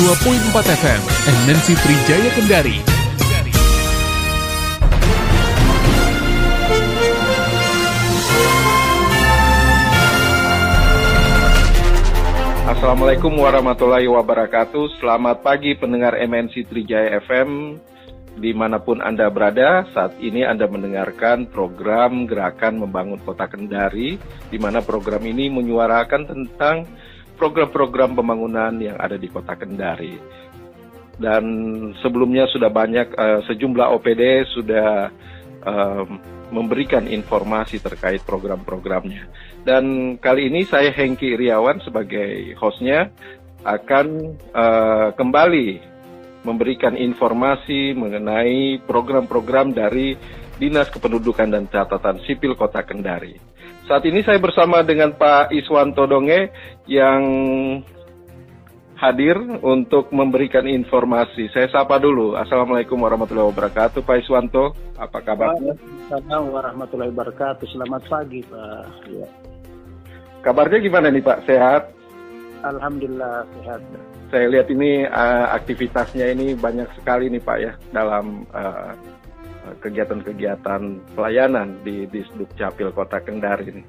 102.4 FM, MNC Trijaya Kendari. Assalamualaikum warahmatullahi wabarakatuh. Selamat pagi pendengar MNC Trijaya FM dimanapun Anda berada. Saat ini Anda mendengarkan program Gerakan Membangun Kota Kendari, di mana program ini menyuarakan tentang program-program pembangunan yang ada di Kota Kendari. Dan sebelumnya sudah banyak sejumlah OPD sudah memberikan informasi terkait program-programnya. Dan kali ini saya Hengki Iriawan sebagai hostnya akan kembali memberikan informasi mengenai program-program dari Dinas Kependudukan dan Catatan Sipil Kota Kendari. Saat ini saya bersama dengan Pak Iswanto Donge yang hadir untuk memberikan informasi. Saya sapa dulu. Assalamualaikum warahmatullahi wabarakatuh, Pak Iswanto. Apa kabar? Assalamualaikum warahmatullahi wabarakatuh. Selamat pagi, Pak. Ya. Kabarnya gimana nih, Pak? Sehat? Alhamdulillah sehat. Saya lihat ini aktivitasnya ini banyak sekali nih, Pak, ya, dalam kegiatan-kegiatan pelayanan di Dukcapil Kota Kendari ini.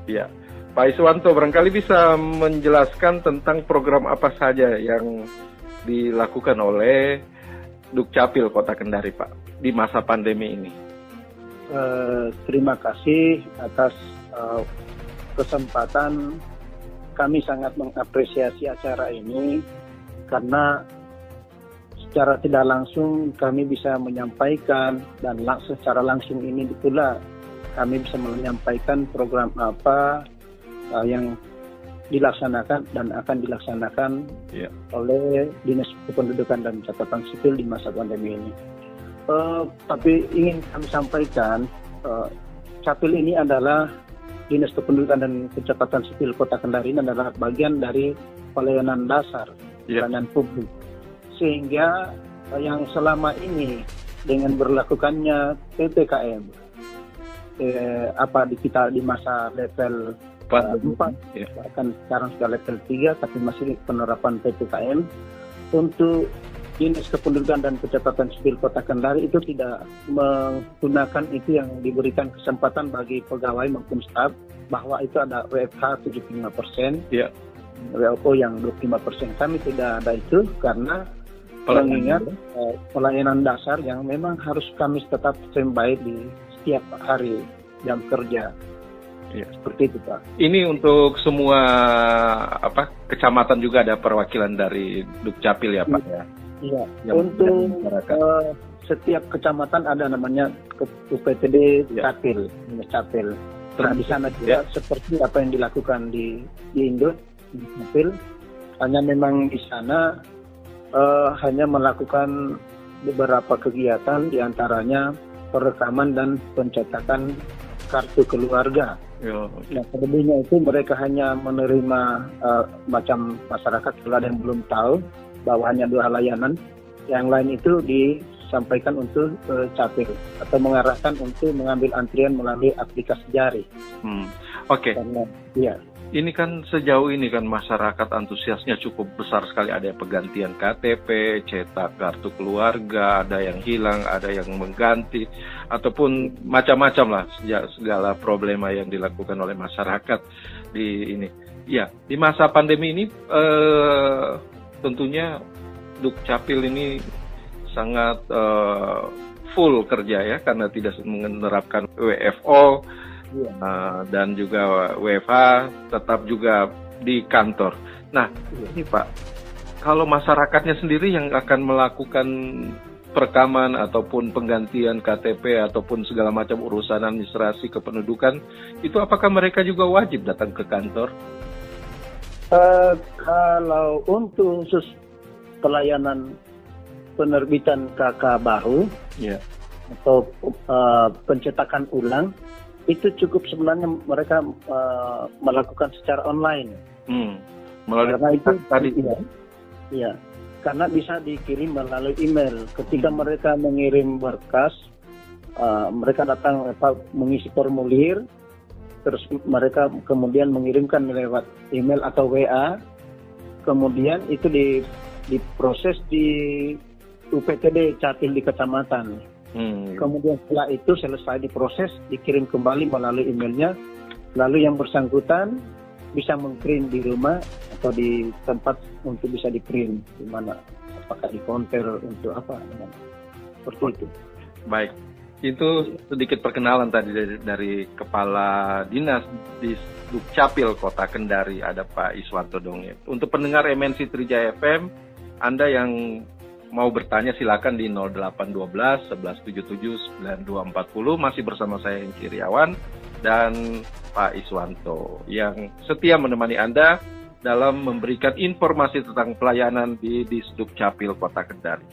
Ya. Pak Iswanto, barangkali bisa menjelaskan tentang program apa saja yang dilakukan oleh Dukcapil Kota Kendari, Pak, di masa pandemi ini. Terima kasih atas kesempatan. Kami sangat mengapresiasi acara ini karena secara tidak langsung kami bisa menyampaikan dan secara langsung ini pula kami bisa menyampaikan program apa yang dilaksanakan dan akan dilaksanakan oleh Dinas Kependudukan dan Catatan Sipil di masa pandemi ini. Tapi ingin kami sampaikan, Capil ini adalah Dinas Kependudukan dan Catatan Sipil Kota Kendari ini adalah bagian dari pelayanan dasar, pelayanan publik. Sehingga yang selama ini dengan berlakukannya PPKM, kita di masa level 4, bahkan sekarang sudah level 3, tapi masih penerapan PPKM, untuk Dinas Kependudukan dan Catatan Sipil Kota Kendari itu tidak menggunakan itu yang diberikan kesempatan bagi pegawai maupun staf, bahwa itu ada WFH 75%, WFO yang 25%. Kami tidak ada itu karena mengingat pelayanan dasar yang memang harus kami tetap standby di setiap hari jam kerja. Seperti itu, Pak. Ini untuk semua kecamatan juga ada perwakilan dari Dukcapil ya, Pak, ya? Iya, untuk setiap kecamatan ada namanya UPTD Capil, Capil. Nah, di sana juga seperti apa yang dilakukan di Indo, di Capil, hanya memang di sana hanya melakukan beberapa kegiatan, diantaranya perekaman dan pencetakan kartu keluarga. Nah, selebihnya itu mereka hanya menerima macam masyarakat, kalau ada yang belum tahu, bahwa hanya 2 layanan, yang lain itu disampaikan untuk Capil atau mengarahkan untuk mengambil antrian melalui aplikasi jari. Oke. Ini kan sejauh ini kan masyarakat antusiasnya cukup besar sekali. Ada yang penggantian KTP, cetak kartu keluarga, ada yang hilang, ada yang mengganti, ataupun macam-macam lah segala problema yang dilakukan oleh masyarakat di ini. Ya, di masa pandemi ini tentunya Dukcapil ini sangat full kerja ya, karena tidak menerapkan WFO dan juga WFH, tetap juga di kantor. Nah, ini Pak, kalau masyarakatnya sendiri yang akan melakukan perekaman ataupun penggantian KTP ataupun segala macam urusan administrasi kependudukan, itu apakah mereka juga wajib datang ke kantor? Kalau untuk khusus pelayanan penerbitan KK baru atau pencetakan ulang, itu cukup sebenarnya mereka melakukan secara online. Karena itu tadi karena bisa dikirim melalui email. Ketika mereka mengirim berkas, mereka datang mengisi formulir, terus mereka kemudian mengirimkan lewat email atau WA kemudian itu diproses di UPTD Capil di kecamatan. Kemudian setelah itu selesai diproses, dikirim kembali melalui emailnya, lalu yang bersangkutan bisa meng-print di rumah atau di tempat untuk bisa di-print, di mana, apakah di counter untuk apa, seperti itu. Baik, itu sedikit perkenalan tadi dari Kepala Dinas di Dukcapil Kota Kendari, ada Pak Iswanto Dongeng. Untuk pendengar MNC Trijaya FM, Anda yang mau bertanya silakan di 0812 1177 9240, masih bersama saya Hengki Riawan dan Pak Iswanto yang setia menemani Anda dalam memberikan informasi tentang pelayanan di Disdukcapil Kota Kendari.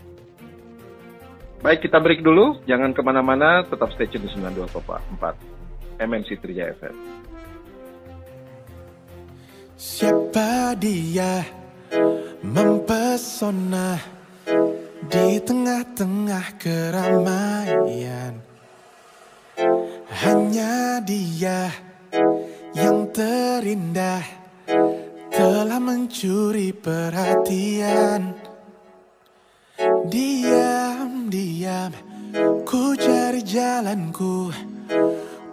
Baik, kita break dulu, jangan kemana-mana, tetap stay tune di 92,4 MNC Trijaya FM. Siapa dia mempesona di tengah-tengah keramaian? Hanya dia yang terindah telah mencuri perhatian. Diam-diam ku cari jalanku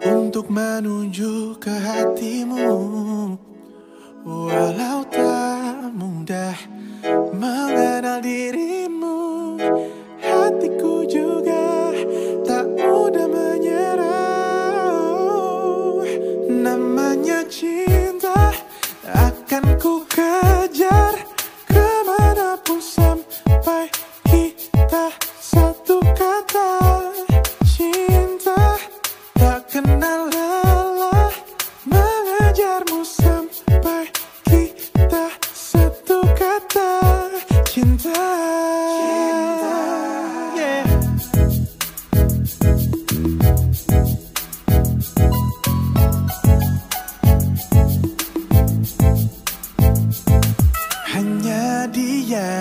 untuk menuju ke hatimu. Walau tak mudah mengenal dirimu, hatiku juga tak mudah menyerah. Namanya cinta akan ku kejar kemanapun sampai kita satu kata. Cinta tak kenal lelah mengejarmu sampai kita satu kata. Cinta, yeah. Hanya dia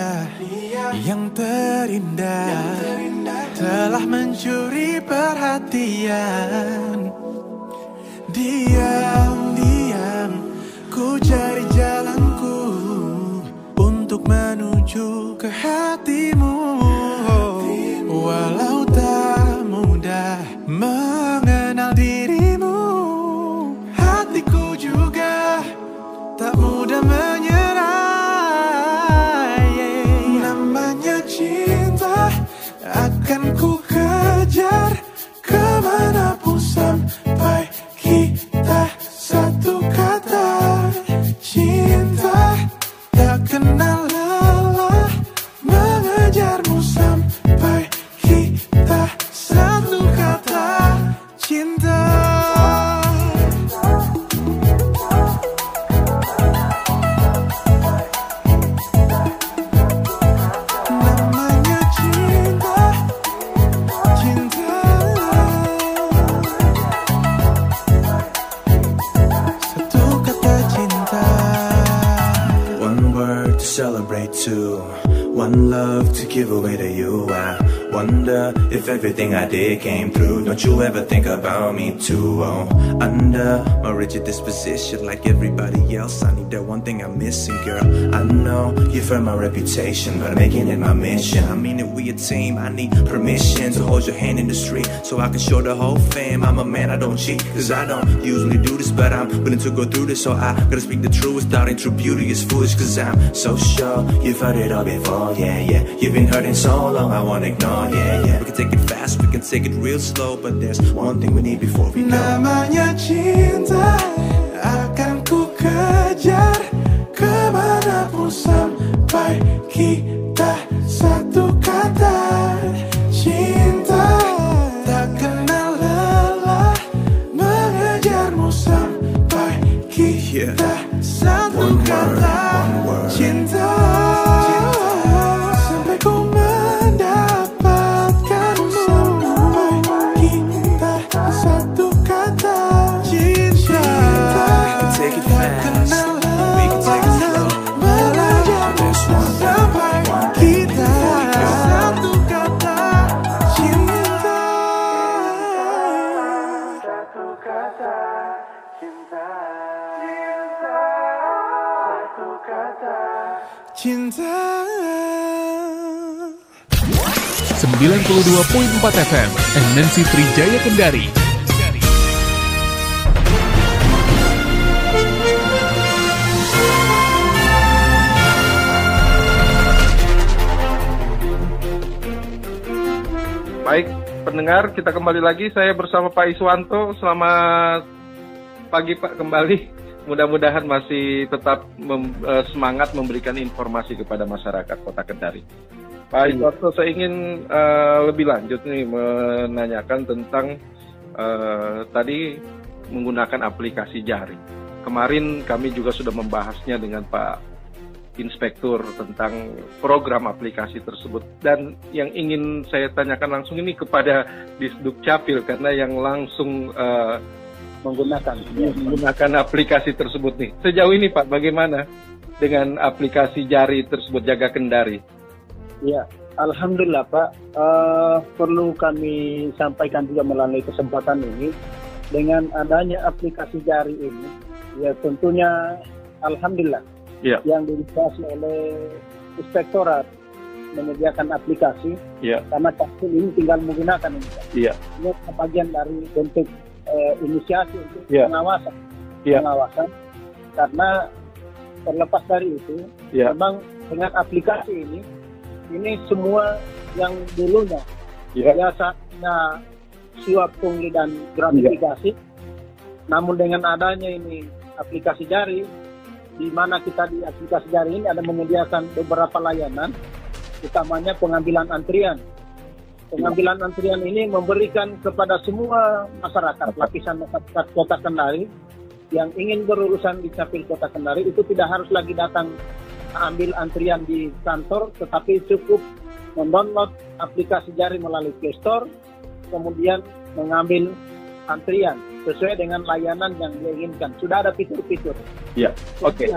yang terindah telah mencuri perhatian. Diam-diam ku cari jalanku untuk menuju ke hatimu. Walau tak mudah mengenal dirimu, hatiku juga tak mudah menyerah. Namanya cinta akan ku kejar kemanapun sampai kita satu kata. Cinta tak kenal lelah mengejarmu sampai kita satu kata. Cinta. Namanya cinta, cinta. Satu kata cinta. One word to celebrate too, one love to give away to you. I wonder if everything I did came through. Don't you ever think about me too? Oh, under my rigid disposition, like everybody else, I need that one thing I'm missing, girl. I know you've heard my reputation, but making it my mission. I mean, if we a team, I need permission to hold your hand in the street, so I can show the whole fam I'm a man, I don't cheat. Cause I don't usually do this, but I'm willing to go through this, so I gotta speak the truth. Doubting true beauty is foolish, cause I'm so sure you've heard it all before, yeah, yeah. You've been hurting so long, I won't ignore, yeah, yeah. We can take it fast, we can take it real slow, but there's one thing we need before we go. Namanya cinta akan ku kejar kemanapun sampai kita satu kata. Cinta tak kenal lelah mengejarmu sampai kita satu kata. Cinta, sampai ku mendapatkanmu sampai kita satu kata. Cinta, Take it fast, we can take it slow. mengejarmu sampai cinta. 92.4 FM MNC Trijaya Kendari. Baik, pendengar, kita kembali lagi. Saya bersama Pak Iswanto. Selamat pagi Pak kembali. Mudah-mudahan masih tetap semangat memberikan informasi kepada masyarakat Kota Kendari. Pak Iswanto, saya ingin lebih lanjut nih menanyakan tentang tadi menggunakan aplikasi jari. Kemarin kami juga sudah membahasnya dengan Pak Inspektur tentang program aplikasi tersebut, dan yang ingin saya tanyakan langsung ini kepada Disduk Capil karena yang langsung menggunakan aplikasi tersebut nih. Sejauh ini Pak, bagaimana dengan aplikasi jari tersebut Jaga Kendari? Ya, alhamdulillah Pak. Perlu kami sampaikan juga melalui kesempatan ini, dengan adanya aplikasi jari ini, ya tentunya alhamdulillah. Ya. Yang diinisiasi oleh Inspektorat menyediakan aplikasi, karena Capil ini tinggal menggunakan ini. Ya. Ini bagian dari bentuk inisiasi untuk pengawasan. Karena terlepas dari itu, memang dengan aplikasi ini semua yang dulunya biasanya suap pungli dan gratifikasi, namun dengan adanya ini aplikasi jari, di mana kita di aplikasi jari ini ada menyediakan beberapa layanan, utamanya pengambilan antrian. Pengambilan antrian ini memberikan kepada semua masyarakat, lapisan masyarakat Kota Kendari yang ingin berurusan di Capil Kota Kendari itu tidak harus lagi datang ambil antrian di kantor, tetapi cukup mendownload aplikasi jari melalui Play Store, kemudian mengambil antrian sesuai dengan layanan yang diinginkan. Sudah ada fitur-fitur. Ya, oke.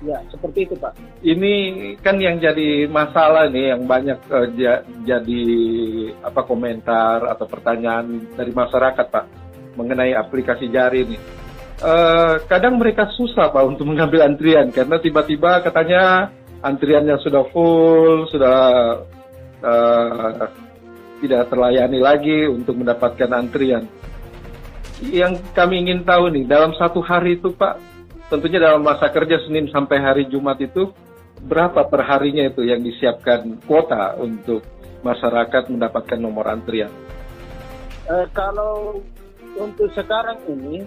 Ya, seperti itu Pak. Ini kan yang jadi masalah nih, yang banyak jadi komentar atau pertanyaan dari masyarakat Pak mengenai aplikasi jari ini. Kadang mereka susah Pak untuk mengambil antrian karena tiba-tiba katanya antriannya sudah full, sudah tidak terlayani lagi untuk mendapatkan antrian. Yang kami ingin tahu nih, dalam satu hari itu Pak, tentunya dalam masa kerja Senin sampai hari Jumat itu, berapa per harinya itu yang disiapkan kuota untuk masyarakat mendapatkan nomor antrian? Kalau untuk sekarang ini,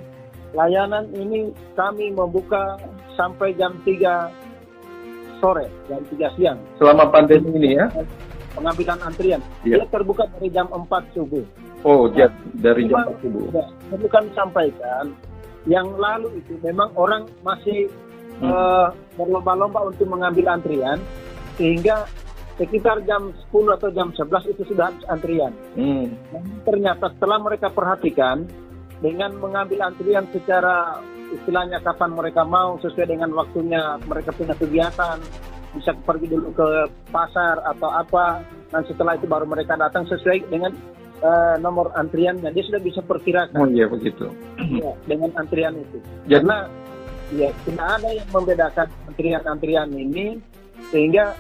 layanan ini kami membuka sampai jam 3 sore, jam 3 siang. Selama pandemi ini ya? Pengambilan antrian. Dia terbuka dari jam 4 subuh. Oh, dari jam 4 subuh. Perlu kami sampaikan, yang lalu itu memang orang masih berlomba-lomba untuk mengambil antrian, sehingga sekitar jam 10 atau jam 11 itu sudah habis antrian. Ternyata setelah mereka perhatikan, dengan mengambil antrian secara istilahnya kapan mereka mau, sesuai dengan waktunya mereka punya kegiatan, bisa pergi dulu ke pasar atau apa, dan setelah itu baru mereka datang sesuai dengan nomor antriannya. Dia sudah bisa perkirakan. Oh iya begitu. Ya, dengan antrian itu. Jadi, karena ya tidak ada yang membedakan antrian-antrian ini, sehingga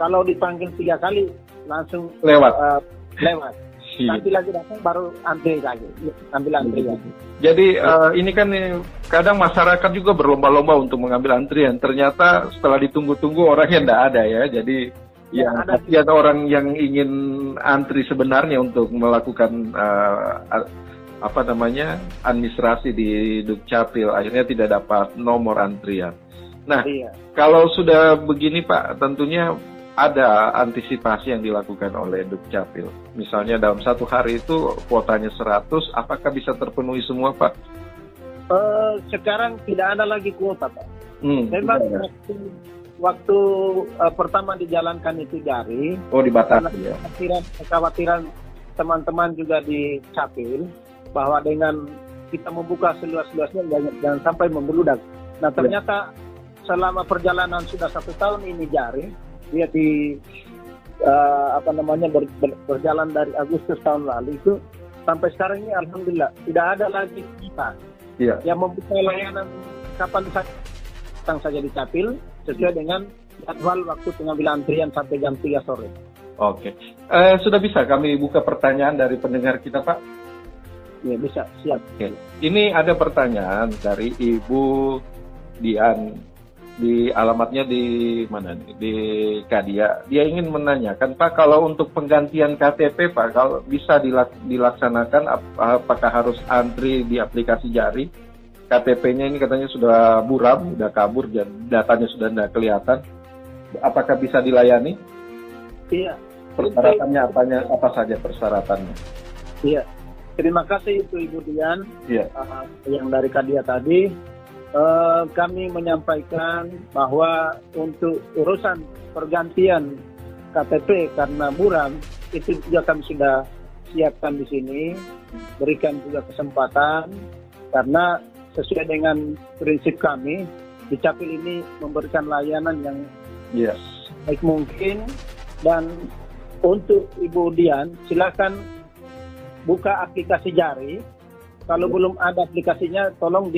kalau dipanggil 3 kali langsung lewat. Nanti lagi datang baru antri lagi, ambil antrian. Jadi ini kan kadang masyarakat juga berlomba-lomba untuk mengambil antrian. Ternyata setelah ditunggu-tunggu orangnya tidak ada ya. Jadi ada orang yang ingin antri sebenarnya untuk melakukan administrasi di Dukcapil, akhirnya tidak dapat nomor antrian. Nah, kalau sudah begini Pak, tentunya ada antisipasi yang dilakukan oleh Dukcapil. Misalnya dalam satu hari itu kuotanya 100, apakah bisa terpenuhi semua Pak? Sekarang tidak ada lagi kuota Pak. Memang waktu pertama dijalankan itu jari. Oh, dibatasi ya. Kekhawatiran teman-teman juga di Capil bahwa dengan kita membuka seluas-luasnya jangan sampai membeludak. Nah ternyata selama perjalanan sudah 1 tahun ini jari, dia berjalan dari Agustus tahun lalu itu sampai sekarang ini alhamdulillah tidak ada lagi kita yang membuka layanan kapan datang saja di Capil sesuai dengan jadwal waktu pengambilan antrian sampai jam 3 sore. Oke. Sudah bisa kami buka pertanyaan dari pendengar kita, Pak? Ya, bisa, siap. Oke. Ini ada pertanyaan dari Ibu Dian, di alamatnya di mana nih? Di Kadia. Dia ingin menanyakan, Pak, kalau untuk penggantian KTP, Pak, kalau bisa dilaksanakan, apakah harus antri di aplikasi Jari? KTP-nya ini katanya sudah buram, sudah kabur, dan datanya sudah tidak kelihatan. Apakah bisa dilayani? Iya. Persyaratannya apa saja persyaratannya? Iya. Terima kasih itu Ibu Dian. Iya. Yang dari Kadia tadi. Kami menyampaikan bahwa untuk urusan pergantian KTP karena buram itu juga kami sudah siapkan di sini, berikan juga kesempatan karena sesuai dengan prinsip kami di Capil ini memberikan layanan yang baik mungkin. Dan untuk Ibu Dian silakan buka aplikasi Jari. Kalau belum ada aplikasinya tolong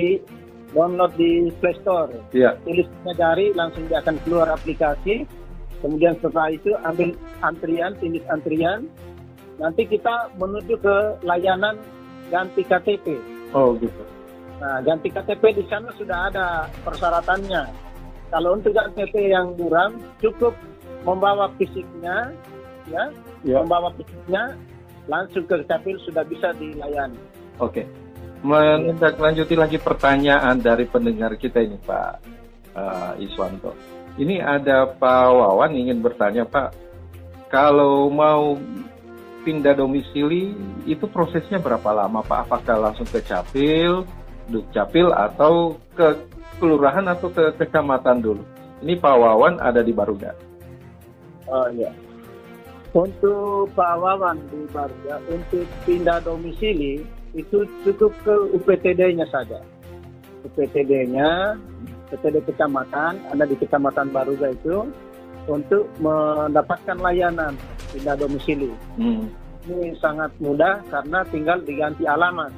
download di Play Store. Tulisnya Jari, langsung dia akan keluar aplikasi. Kemudian setelah itu ambil antrian, tulis antrian. Nanti kita menuju ke layanan ganti KTP. Oh gitu. Nah, ganti KTP di sana sudah ada persyaratannya. Kalau untuk KTP yang buram, cukup membawa fisiknya, membawa fisiknya, langsung ke Capil sudah bisa dilayani. Oke. Menindaklanjuti lagi pertanyaan dari pendengar kita ini, Pak Iswanto. Ini ada Pak Wawan ingin bertanya, Pak, kalau mau pindah domisili itu prosesnya berapa lama, Pak? Apakah langsung ke Capil, Dukcapil, atau ke kelurahan atau ke kecamatan dulu? Ini Pak Wawan ada di Baruga. Oh iya. Untuk Pak Wawan di Baruga, untuk pindah domisili itu cukup ke UPTD-nya saja. UPTD-nya, UPTD kecamatan, ada di Kecamatan Baruga itu, untuk mendapatkan layanan pindah domisili. Ini sangat mudah karena tinggal diganti alamat.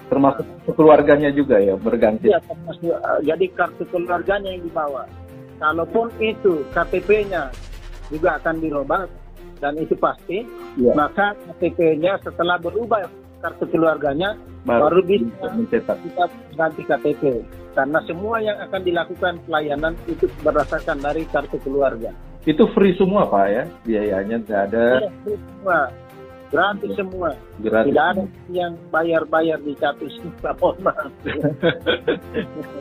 Termasuk keluarganya juga ya, berganti? Ya, termasuk, jadi kartu keluarganya yang dibawa. Kalaupun itu KTP-nya juga akan dirubah, dan itu pasti, maka KTP-nya setelah berubah kartu keluarganya baru bisa kita ganti KTP, karena semua yang akan dilakukan pelayanan itu berdasarkan dari kartu keluarga. Itu free semua, Pak, ya, biayanya tidak ada? Ya, free semua, gratis semua. Gratis. Tidak ada yang bayar di Capil.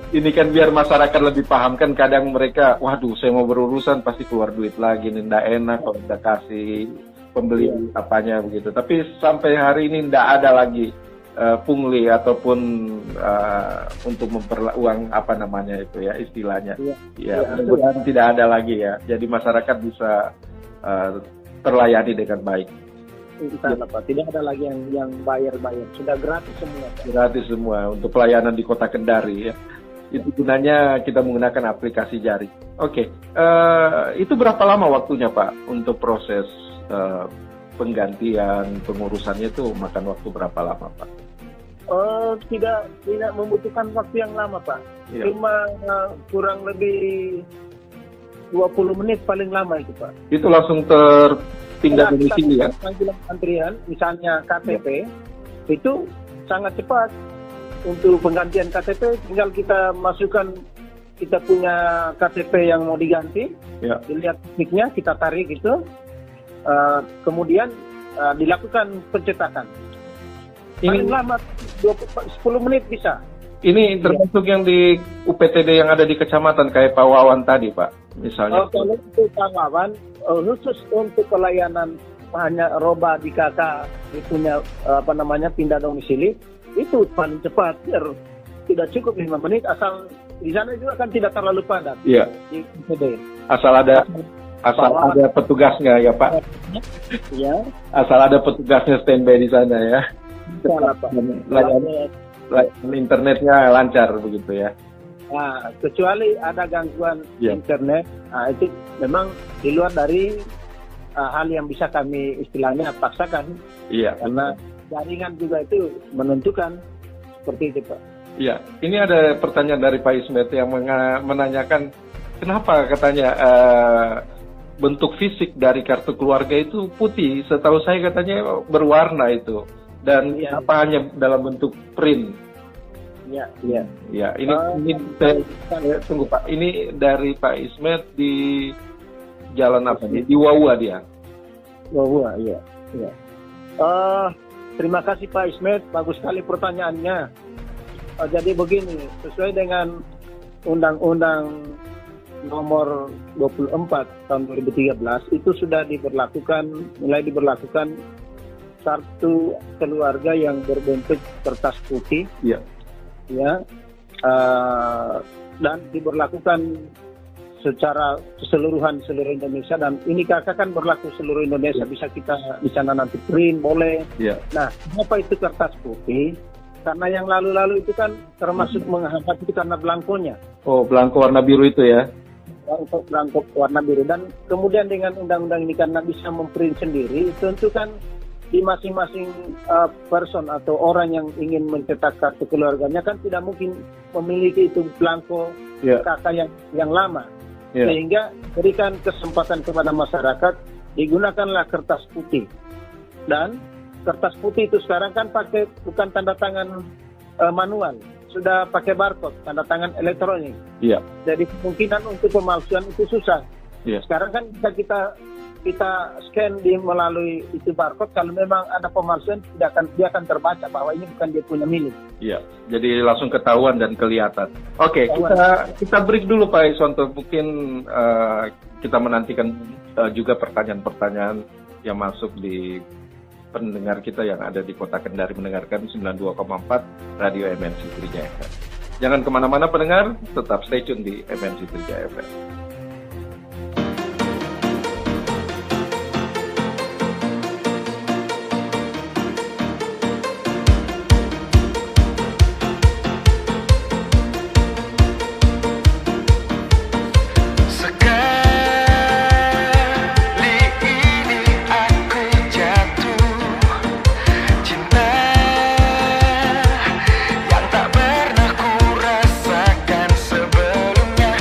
Ini kan biar masyarakat lebih paham, kan kadang mereka, waduh saya mau berurusan pasti keluar duit lagi, nih nggak enak kalau udah kasih pembeli apanya begitu. Tapi sampai hari ini tidak ada lagi pungli ataupun untuk uang apa namanya itu ya istilahnya. Mudah-mudahan tidak ada lagi ya. Jadi masyarakat bisa terlayani dengan baik. Tidak ada lagi yang bayar-bayar. Sudah gratis semua. Gratis semua untuk pelayanan di Kota Kendari ya. Itu gunanya kita menggunakan aplikasi Jari. Oke. Itu berapa lama waktunya, Pak, untuk proses penggantian pengurusannya itu makan waktu berapa lama, Pak? Tidak membutuhkan waktu yang lama, Pak. Cuma kurang lebih 20 menit paling lama itu, Pak. Itu langsung terpindah domisili ya? Panggilan antrian, misalnya KTP, itu sangat cepat. Untuk penggantian KTP, tinggal kita masukkan, kita punya KTP yang mau diganti, dilihat titiknya, kita tarik itu, kemudian dilakukan pencetakan. Paling lama 10 menit bisa. Ini termasuk yang di UPTD yang ada di kecamatan kayak Pak Wawan tadi, Pak, misalnya. Kalau itu Pak Wawan, khusus untuk pelayanan hanya roba di KK, punya pindah domisili, itu paling cepat. Tidak cukup 5 menit, asal di sana juga kan tidak terlalu padat. Iya. Di UPTD. Asal ada petugasnya ya, Pak. Iya. Asal ada petugasnya standby di sana ya. Salah, Pak. Layanan internetnya lancar begitu ya. Nah, kecuali ada gangguan internet, itu memang di luar dari hal yang bisa kami istilahnya paksakan. Iya. Karena jaringan juga itu menentukan seperti itu, Pak. Iya. Ini ada pertanyaan dari Pak Ismet yang menanyakan kenapa katanya bentuk fisik dari kartu keluarga itu putih? Setahu saya katanya berwarna itu, dan Ya. apa hanya dalam bentuk print? Ya, ya. Ya, ini saya tunggu Pak. Ini dari Pak Ismet di jalan apa? Di Wawa dia. Bahwa, ya, ya. Terima kasih Pak Ismet, bagus sekali pertanyaannya. Jadi begini, sesuai dengan Undang-Undang nomor 24 tahun 2013 itu sudah mulai diberlakukan kartu keluarga yang berbentuk kertas putih, Iya. ya, dan diberlakukan secara keseluruhan seluruh Indonesia, dan ini kakak kan berlaku seluruh Indonesia, bisa kita di sana nanti print boleh. Iya. Nah, kenapa itu kertas putih? Karena yang lalu-lalu itu kan termasuk menghambat itu karena belangkonya. Oh, belangko warna biru itu ya? Belangko warna biru, dan kemudian dengan undang-undang ini karena bisa memprint sendiri, tentu kan di masing-masing person atau orang yang ingin mencetak kartu keluarganya kan tidak mungkin memiliki itu belangko kakak yang lama. Sehingga berikan kesempatan kepada masyarakat, digunakanlah kertas putih. Dan kertas putih itu sekarang kan pakai bukan tanda tangan manual, sudah pakai barcode, tanda tangan elektronik. Iya. Jadi kemungkinan untuk pemalsuan itu susah. Iya. Sekarang kan bisa kita scan melalui itu barcode, kalau memang ada pemalsuan dia akan terbaca bahwa ini bukan dia punya milik. Iya, jadi langsung ketahuan dan kelihatan. Oke, kita break dulu Pak Iswanto. Mungkin kita menantikan juga pertanyaan-pertanyaan yang masuk di pendengar kita yang ada di Kota Kendari mendengarkan 92,4 Radio MNC Trijaya FM. Jangan kemana-mana pendengar, tetap stay tune di MNC Trijaya FM. Yang tak pernah ku rasakan sebelumnya.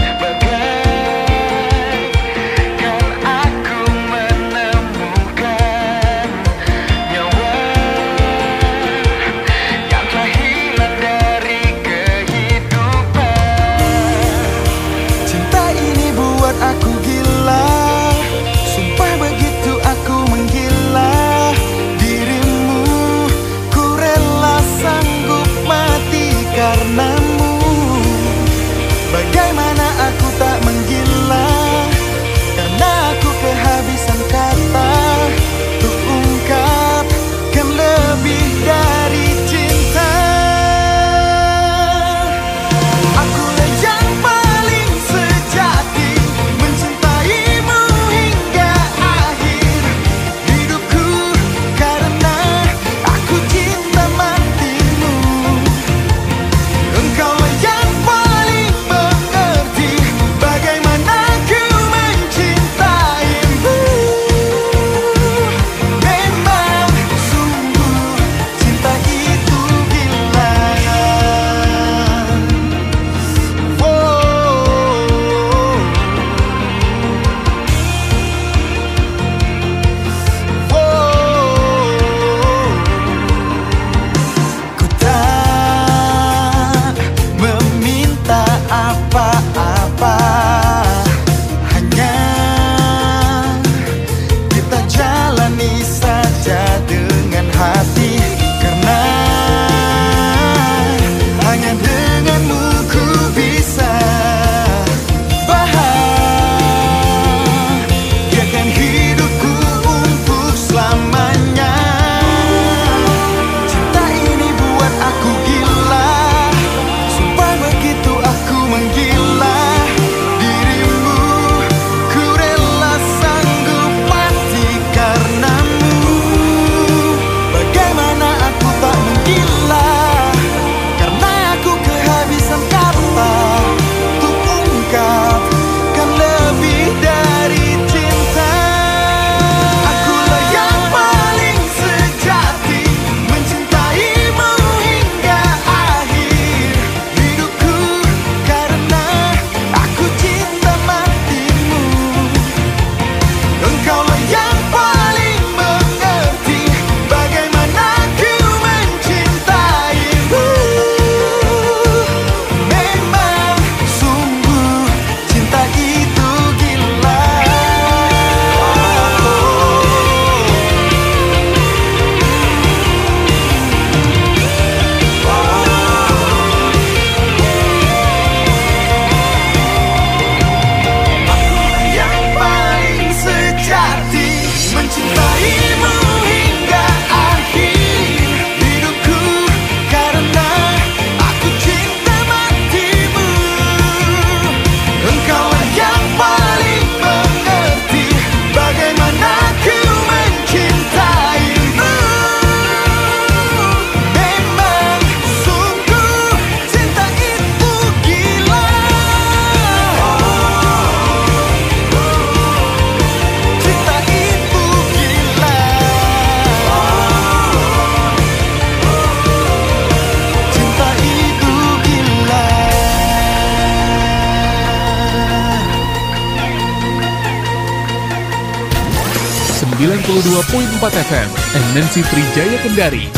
92.4 FM MNC Trijaya Kendari.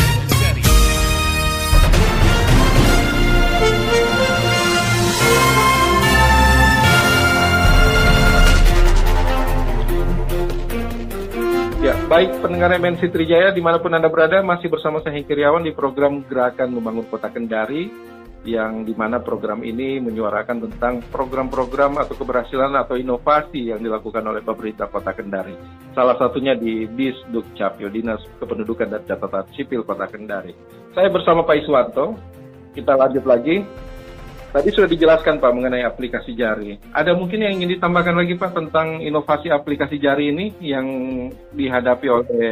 Ya, baik pendengar MNC Trijaya dimanapun Anda berada, masih bersama saya Hengki Riawan di program Gerakan Membangun Kota Kendari, yang dimana program ini menyuarakan tentang program-program atau keberhasilan atau inovasi yang dilakukan oleh pemerintah Kota Kendari. Salah satunya di Disduk Capil, Dinas Kependudukan dan Catatan Sipil Kota Kendari. Saya bersama Pak Iswanto, kita lanjut lagi. Tadi sudah dijelaskan Pak mengenai aplikasi jari. Ada mungkin yang ingin ditambahkan lagi Pak tentang inovasi aplikasi jari ini yang dihadapi oleh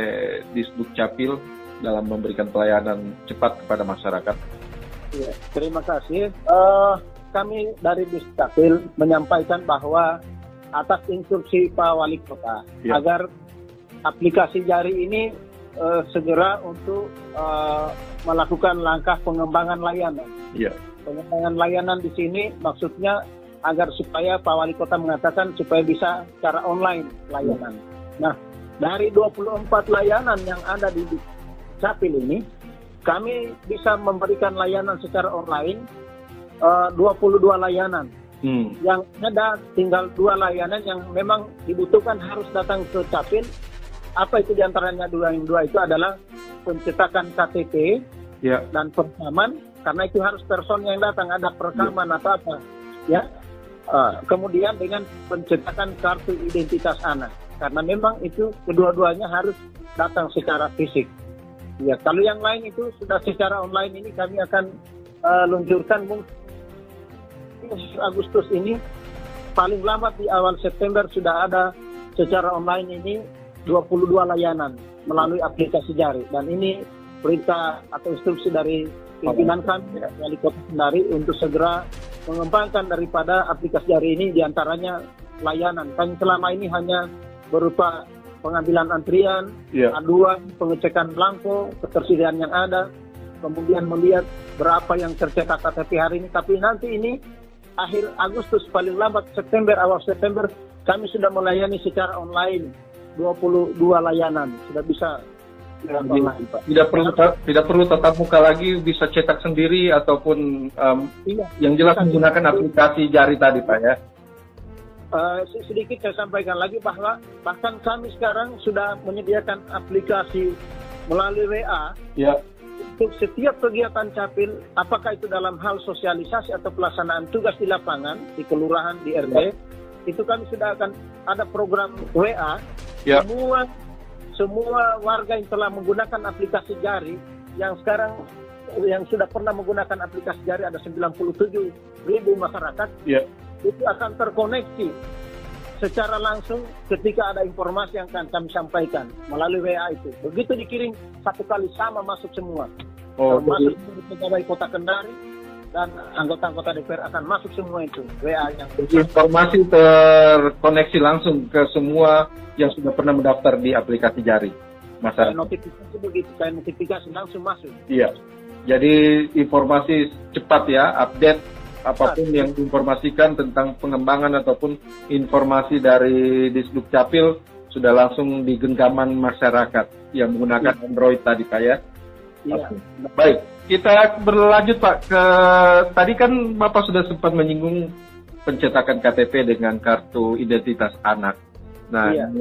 Disduk Capil dalam memberikan pelayanan cepat kepada masyarakat? Ya, terima kasih. Kami dari Disduk Capil menyampaikan bahwa atas instruksi Pak Wali Kota agar aplikasi jari ini segera untuk melakukan langkah pengembangan layanan. Iya. Pengembangan layanan di sini maksudnya agar supaya Pak Wali Kota mengatakan supaya bisa secara online layanan. Nah, dari 24 layanan yang ada di Capil ini, kami bisa memberikan layanan secara online 22 layanan. Yang ada tinggal 2 layanan yang memang dibutuhkan harus datang ke Capil. Apa itu diantaranya yang dua itu adalah pencetakan KTP dan perekaman, karena itu harus person yang datang, ada perekaman atau apa. Ya. Kemudian dengan pencetakan kartu identitas anak, karena memang itu kedua-duanya harus datang secara fisik. Ya, kalau yang lain itu sudah secara online, ini kami akan luncurkan mungkin Agustus ini, paling lambat di awal September sudah ada secara online ini 22 layanan melalui aplikasi jari. Dan ini perintah atau instruksi dari pimpinan kami Wali Kota Kendari untuk segera mengembangkan daripada aplikasi jari ini, diantaranya layanan. Kan selama ini hanya berupa pengambilan antrian, aduan, pengecekan belangko, ketersediaan yang ada, kemudian melihat berapa yang tercetak KTP hari ini. Tapi nanti ini akhir Agustus, paling lambat September, awal September, kami sudah melayani secara online 22 layanan, sudah bisa online, Pak. Tidak perlu tatap muka lagi, bisa cetak sendiri ataupun yang jelas menggunakan aplikasi jari tadi Pak ya. Sedikit saya sampaikan lagi bahwa bahkan kami sekarang sudah menyediakan aplikasi melalui WA untuk setiap kegiatan Capil, apakah itu dalam hal sosialisasi atau pelaksanaan tugas di lapangan, di kelurahan, di RT, itu kami sudah akan ada program WA. Semua warga yang telah menggunakan aplikasi jari, yang sekarang yang sudah pernah menggunakan aplikasi jari ada 97.000 masyarakat, itu akan terkoneksi secara langsung ketika ada informasi yang akan kami sampaikan melalui WA itu. Begitu dikirim satu kali sama masuk semua. Termasuk pegawai Kota Kendari dan anggota-anggota DPR akan masuk semua itu WA yang informasi terkoneksi langsung ke semua yang sudah pernah mendaftar di aplikasi jari masyarakat. Notifikasi begitu, kayak notifikasi langsung masuk. Iya. Jadi informasi cepat ya, update apapun yang diinformasikan tentang pengembangan ataupun informasi dari Disduk Capil sudah langsung di genggaman masyarakat yang menggunakan Android tadi Pak ya. Iya. Baik, kita berlanjut Pak ke tadi kan Bapak sudah sempat menyinggung pencetakan KTP dengan kartu identitas anak. Nah, yang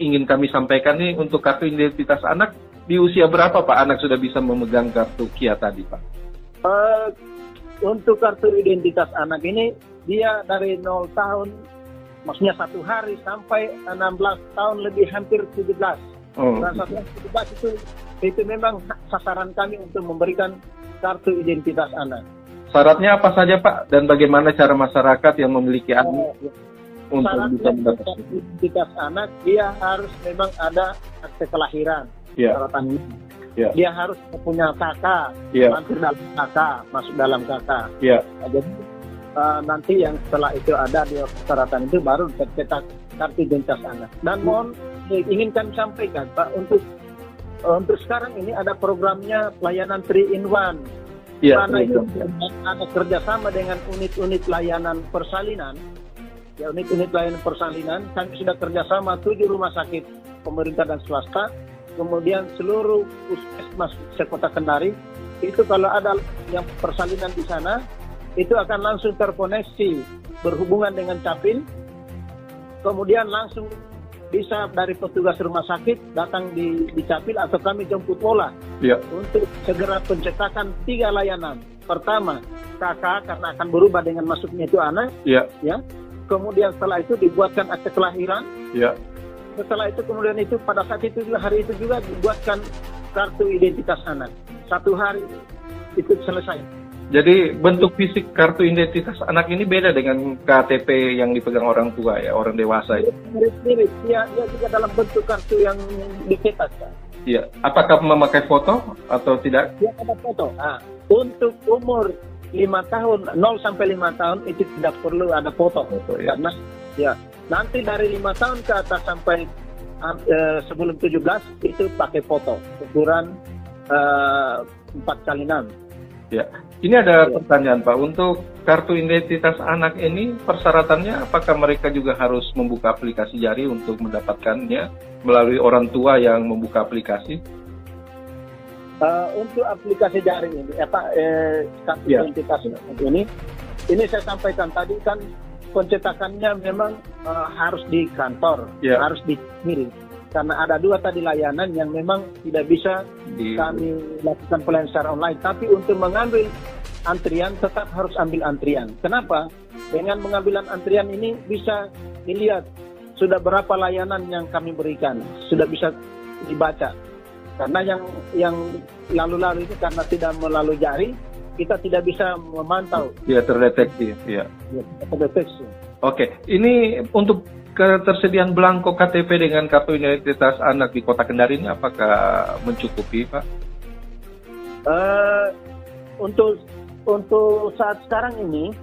ingin kami sampaikan nih untuk kartu identitas anak, di usia berapa Pak anak sudah bisa memegang kartu KIA tadi Pak? Untuk kartu identitas anak ini dia dari 0 tahun, maksudnya 1 hari sampai 16 tahun lebih, hampir 17. Dan 17 itu memang sasaran kami untuk memberikan kartu identitas anak. Syaratnya apa saja Pak? Dan bagaimana cara masyarakat yang memiliki anak untuk bisa mendapatkan identitas anak? Dia harus memang ada akte kelahiran. Syaratan ini. Dia harus punya kakak, mampir dalam kakak, masuk dalam kakak. Nah, jadi nanti yang setelah itu ada di persyaratan itu baru tercetak kartu identitas anak. Dan mohon ingin kami sampaikan Pak, untuk sekarang ini ada programnya pelayanan 3-in-1. Karena itu ada kerjasama dengan unit-unit layanan persalinan. Ya, unit-unit layanan persalinan, kami sudah kerjasama 7 rumah sakit pemerintah dan swasta, kemudian seluruh puskesmas sekota Kendari, itu kalau ada yang persalinan di sana, itu akan langsung terkoneksi berhubungan dengan Capil, kemudian langsung bisa dari petugas rumah sakit datang di Capil atau kami jemput bola untuk segera pencetakan 3 layanan. Pertama, KK karena akan berubah dengan masuknya itu anak, ya. Kemudian setelah itu dibuatkan akte kelahiran, setelah itu kemudian itu pada saat itu juga hari itu juga dibuatkan kartu identitas anak. 1 hari itu selesai. Jadi bentuk fisik kartu identitas anak ini beda dengan KTP yang dipegang orang tua ya, orang dewasa ya. Mirip-mirip, dia juga dalam bentuk kartu yang dicetak. Iya, apakah memakai foto atau tidak? Ya, ada foto. Untuk umur 5 tahun, 0 sampai 5 tahun itu tidak perlu ada foto. Ya. Karena ya nanti dari 5 tahun ke atas sampai sebelum 17 itu pakai foto. Ukuran 4x6. Ya, ini ada pertanyaan Pak, untuk kartu identitas anak ini persyaratannya apakah mereka juga harus membuka aplikasi Jari untuk mendapatkannya melalui orang tua yang membuka aplikasi? Untuk aplikasi Jari ini, kartu identitas ini saya sampaikan tadi kan pencetakannya memang harus di kantor, harus dikirim. Karena ada 2 tadi layanan yang memang tidak bisa kami lakukan pelayanan secara online. Tapi untuk mengambil antrian tetap harus ambil antrian. Kenapa? Dengan mengambil antrian ini bisa dilihat sudah berapa layanan yang kami berikan, sudah bisa dibaca. Karena yang lalu-lalu itu karena tidak melalui Jari, kita tidak bisa memantau. Ya, terdeteksi. Ya, terdeteksi. Oke, ini untuk ketersediaan belangko KTP dengan kartu identitas anak di Kota Kendari ini apakah mencukupi, Pak? Untuk saat sekarang ini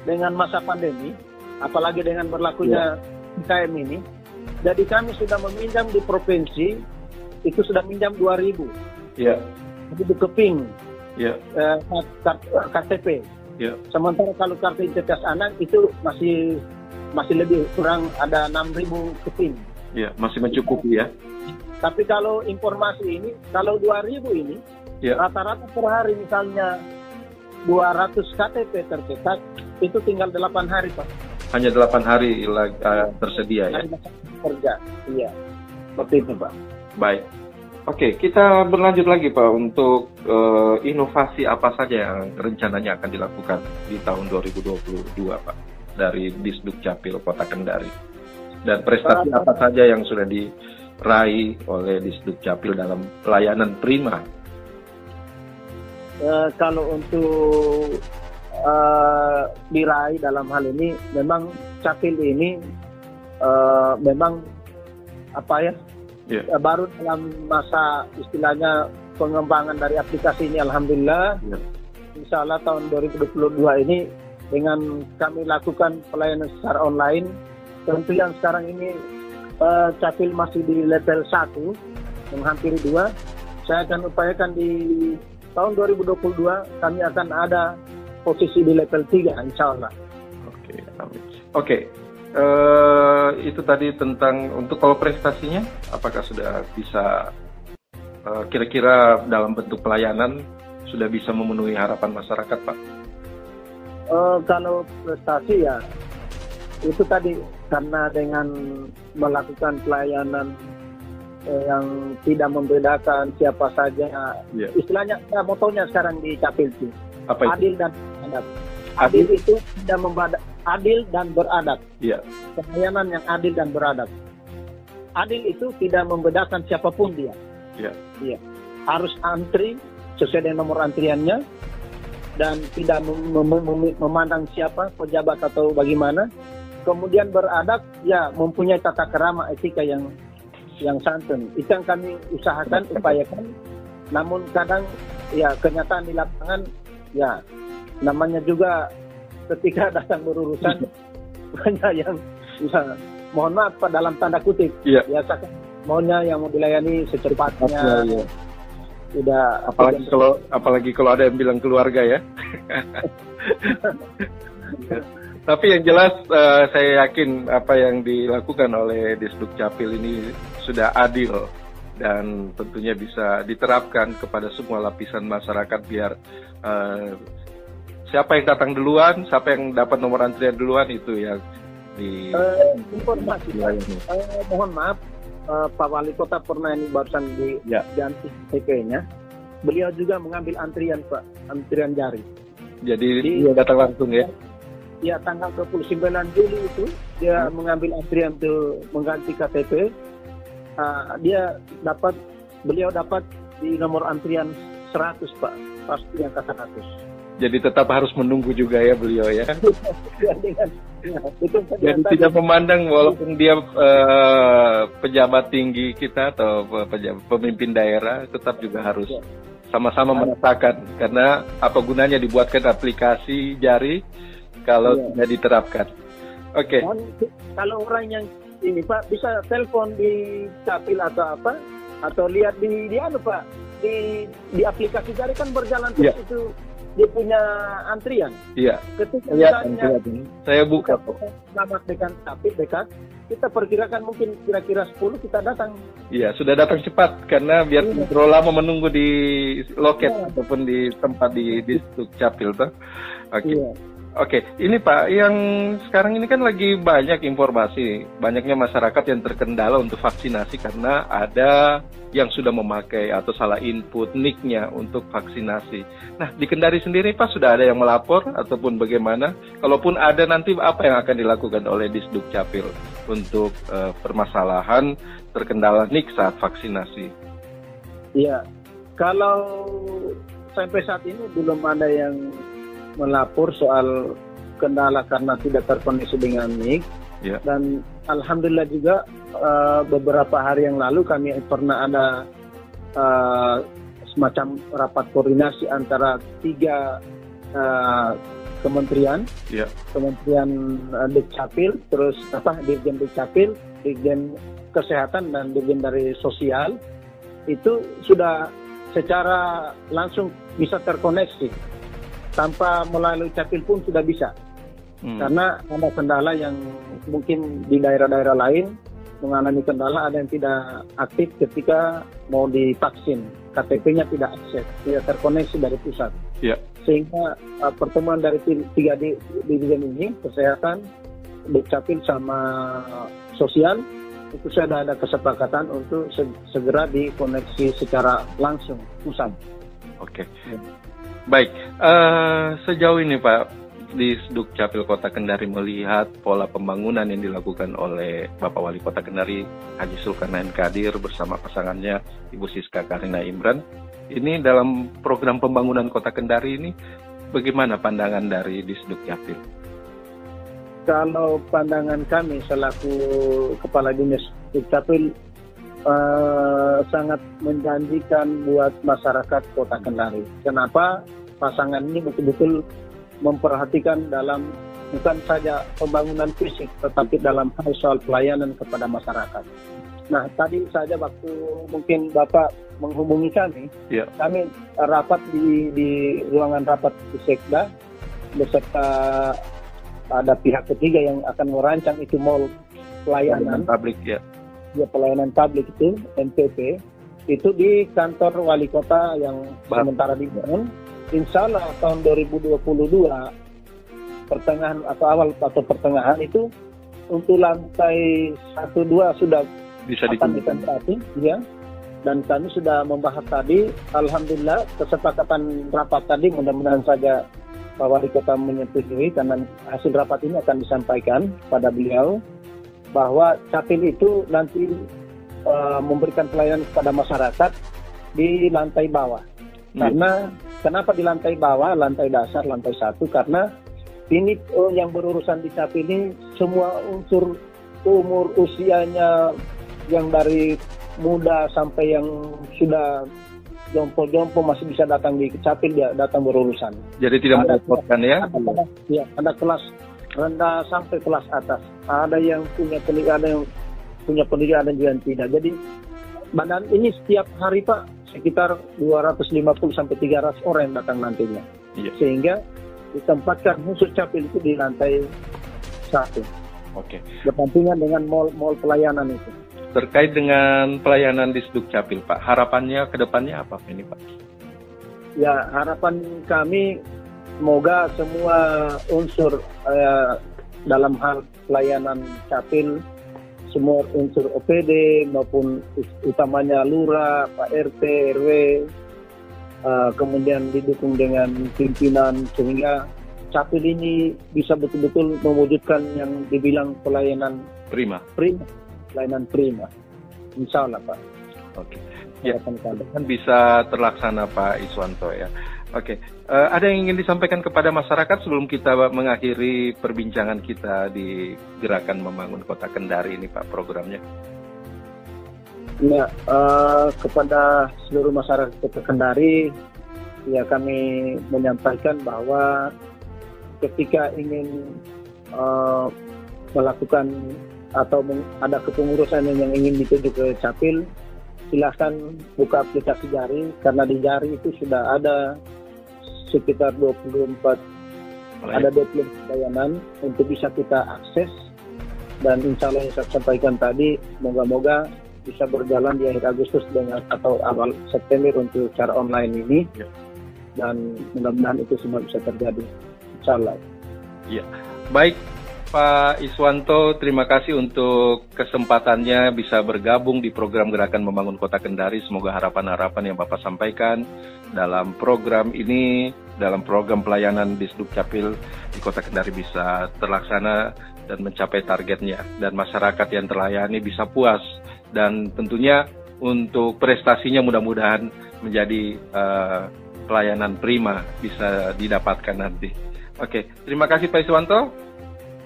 dengan masa pandemi, apalagi dengan berlakunya PKM ini, jadi kami sudah meminjam di provinsi itu sudah minjam 2.000. Iya. Itu keping. Iya. KTP. Iya. Sementara kalau kartu identitas anak itu masih lebih kurang ada 6.000 keping. Ya, masih mencukupi ya. Tapi kalau informasi ini, kalau 2.000 ini, rata-rata per hari misalnya 200 KTP tercetak, itu tinggal 8 hari Pak. Hanya 8 hari tersedia ya? Kerja, iya. Seperti itu Pak. Baik. Oke, kita berlanjut lagi Pak untuk inovasi apa saja yang rencananya akan dilakukan di tahun 2022 Pak dari Disduk Capil Kota Kendari, dan prestasi apa saja yang sudah diraih oleh Disduk Capil dalam pelayanan prima. Kalau untuk diraih dalam hal ini, memang Capil ini memang baru dalam masa istilahnya pengembangan dari aplikasi ini, alhamdulillah. Insya Allah tahun 2022 ini dengan kami lakukan pelayanan secara online. Tentu yang sekarang ini Capil masih di level 1, menghampiri 2. Saya akan upayakan di tahun 2022 kami akan ada posisi di level 3 insya Allah. Oke, amin. Oke, itu tadi tentang untuk kalau prestasinya, apakah sudah bisa kira-kira dalam bentuk pelayanan sudah bisa memenuhi harapan masyarakat Pak? Kalau prestasi ya itu tadi karena dengan melakukan pelayanan yang tidak membedakan siapa saja, istilahnya motonya sekarang di Capil itu adil dan beradab. Adil itu tidak adil dan beradab. Pelayanan yang adil dan beradab. Adil itu tidak membedakan siapapun dia. Harus antri sesuai dengan nomor antriannya dan tidak memandang siapa pejabat atau bagaimana. Kemudian beradab, mempunyai tata kerama etika yang santun. Itu yang kami usahakan, upayakan. Namun kadang kenyataan di lapangan namanya juga ketika datang berurusan banyak yang mohon maaf Pak dalam tanda kutip biasakan maunya yang mau dilayani secepatnya. Tidak, apalagi kalau ada yang bilang keluarga ya. Tapi yang jelas saya yakin apa yang dilakukan oleh Disduk Capil ini sudah adil dan tentunya bisa diterapkan kepada semua lapisan masyarakat biar siapa yang datang duluan, siapa yang dapat nomor antrian duluan itu yang di informasi. Mohon maaf, Pak Wali Kota pernah ini barusan diganti TP-nya. Beliau juga mengambil antrian, Pak, antrian jari. Jadi dia datang langsung ya? Ya, tanggal 29 Juli itu dia mengambil antrian untuk mengganti KTP. Beliau dapat di nomor antrian 100, Pak, pasti yang 100. Jadi tetap harus menunggu juga ya beliau ya. Itu jadi tidak memandang walaupun dia pejabat tinggi kita atau pemimpin daerah, tetap juga harus sama-sama merasakan. Karena apa gunanya dibuatkan aplikasi jari kalau tidak diterapkan. Oke. Kalau orang yang ini Pak bisa telepon di Capil atau apa, atau lihat di Pak di aplikasi jari kan berjalan terus itu. Dia punya antrian. Iya. Ketika misalnya saya buka selamat dekat, kita perkirakan mungkin kira-kira 10 kita datang. Iya, sudah datang cepat karena biar terlalu lama menunggu di loket ataupun di tempat di Disduk Capil tuh. Oke. Iya. Oke, ini Pak, yang sekarang ini kan lagi banyak informasi, banyaknya masyarakat yang terkendala untuk vaksinasi karena ada yang sudah memakai atau salah input NIK-nya untuk vaksinasi. Nah, di Kendari sendiri Pak, sudah ada yang melapor ataupun bagaimana? Kalaupun ada nanti apa yang akan dilakukan oleh Disduk Capil untuk permasalahan terkendala NIK saat vaksinasi? Iya, kalau sampai saat ini belum ada yang melapor soal kendala karena tidak terkoneksi dengan NIK. Dan alhamdulillah juga beberapa hari yang lalu kami pernah ada semacam rapat koordinasi antara 3 kementerian, Kementerian Dukcapil, terus Dirjen Dukcapil, Dirjen Kesehatan dan Dirjen dari Sosial, itu sudah secara langsung bisa terkoneksi. Tanpa melalui Capil pun sudah bisa. Karena ada kendala yang mungkin di daerah-daerah lain mengalami kendala, ada yang tidak aktif ketika mau divaksin. KTP-nya tidak akses, tidak terkoneksi dari pusat. Sehingga pertemuan dari 3 dirjen ini, kesehatan, Dukcapil sama sosial, itu sudah ada kesepakatan untuk segera dikoneksi secara langsung pusat. Oke. Baik, sejauh ini Pak, Disduk Capil Kota Kendari melihat pola pembangunan yang dilakukan oleh Bapak Wali Kota Kendari Haji Zulkarnain Kadir bersama pasangannya Ibu Siska Karina Imran. Ini dalam program pembangunan Kota Kendari ini, bagaimana pandangan dari Disduk Capil? Kalau pandangan kami selaku Kepala Dinas Dukcapil, sangat menjanjikan buat masyarakat Kota Kendari. Kenapa? Pasangan ini betul-betul memperhatikan dalam bukan saja pembangunan fisik, tetapi dalam hal soal pelayanan kepada masyarakat. Nah, tadi saja waktu mungkin Bapak menghubungi kami, kami rapat di ruangan rapat di Sekda, beserta ada pihak ketiga yang akan merancang itu mall pelayanan publik pelayanan publik itu MPP itu di kantor wali kota yang sementara dibangun. Insya Allah tahun 2022 pertengahan atau awal atau pertengahan itu untuk lantai 1-2 sudah bisa akan ditempati, dan kami sudah membahas tadi. Alhamdulillah kesepakatan rapat tadi, mudah-mudahan saja Pak Wali Kota menyetujui, karena hasil rapat ini akan disampaikan pada beliau bahwa Capil itu nanti memberikan pelayanan kepada masyarakat di lantai bawah. Karena kenapa di lantai bawah, lantai dasar, lantai 1? Karena ini yang berurusan di Capil ini semua unsur umur usianya yang dari muda sampai yang sudah jompo-jompo masih bisa datang di Capil, dia datang berurusan. Jadi tidak merepotkan ya? Ada kelas rendah sampai kelas atas. Ada yang punya pendidikan, ada yang punya pendidikan, ada yang tidak. Jadi badan ini setiap hari Pak sekitar 250 sampai 300 orang yang datang nantinya. Sehingga ditempatkan khusus Capil itu di lantai 1. Oke. Berdampingan dengan mall pelayanan itu. Terkait dengan pelayanan di Sduk Capil, Pak, harapannya ke depannya apa ini, Pak? Ya, harapan kami semoga semua unsur dalam hal pelayanan Capil, semua unsur OPD maupun utamanya lurah, Pak RT, RW, kemudian didukung dengan pimpinan sehingga Capil ini bisa betul-betul mewujudkan yang dibilang pelayanan Prima. Pelayanan prima. Insya Allah, Pak. Oke. Ya, kan bisa terlaksana, Pak Iswanto ya. Oke. Ada yang ingin disampaikan kepada masyarakat sebelum kita mengakhiri perbincangan kita di Gerakan Membangun Kota Kendari ini, Pak, programnya? Ya, kepada seluruh masyarakat Kota Kendari, ya kami menyampaikan bahwa ketika ingin melakukan atau ada kepengurusan yang ingin dituju ke Capil, silahkan buka aplikasi Jari, karena di Jari itu sudah ada sekitar 24 layanan untuk bisa kita akses, dan insya Allah yang saya sampaikan tadi, moga-moga bisa berjalan di akhir Agustus atau awal September untuk cara online ini, dan mudah-mudahan itu semua bisa terjadi, insya Allah. Ya, baik. Pak Iswanto, terima kasih untuk kesempatannya bisa bergabung di program Gerakan Membangun Kota Kendari. Semoga harapan-harapan yang Bapak sampaikan dalam program ini, dalam program pelayanan di Sduk Capil di Kota Kendari bisa terlaksana dan mencapai targetnya. Dan masyarakat yang terlayani bisa puas. Dan tentunya untuk prestasinya mudah-mudahan menjadi pelayanan prima bisa didapatkan nanti. Oke, terima kasih Pak Iswanto.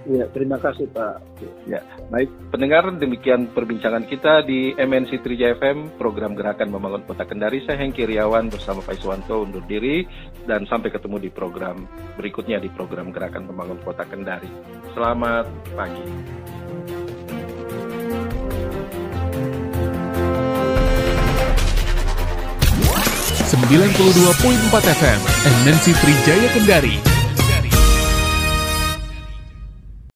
Ya, terima kasih Pak. Ya, baik pendengar, demikian perbincangan kita di MNC Trijaya FM, program Gerakan Membangun Kota Kendari. Saya Hengki Riawan bersama Pak Iswanto undur diri dan sampai ketemu di program berikutnya di program Gerakan Membangun Kota Kendari. Selamat pagi. 92.4 FM, MNC Trijaya Kendari.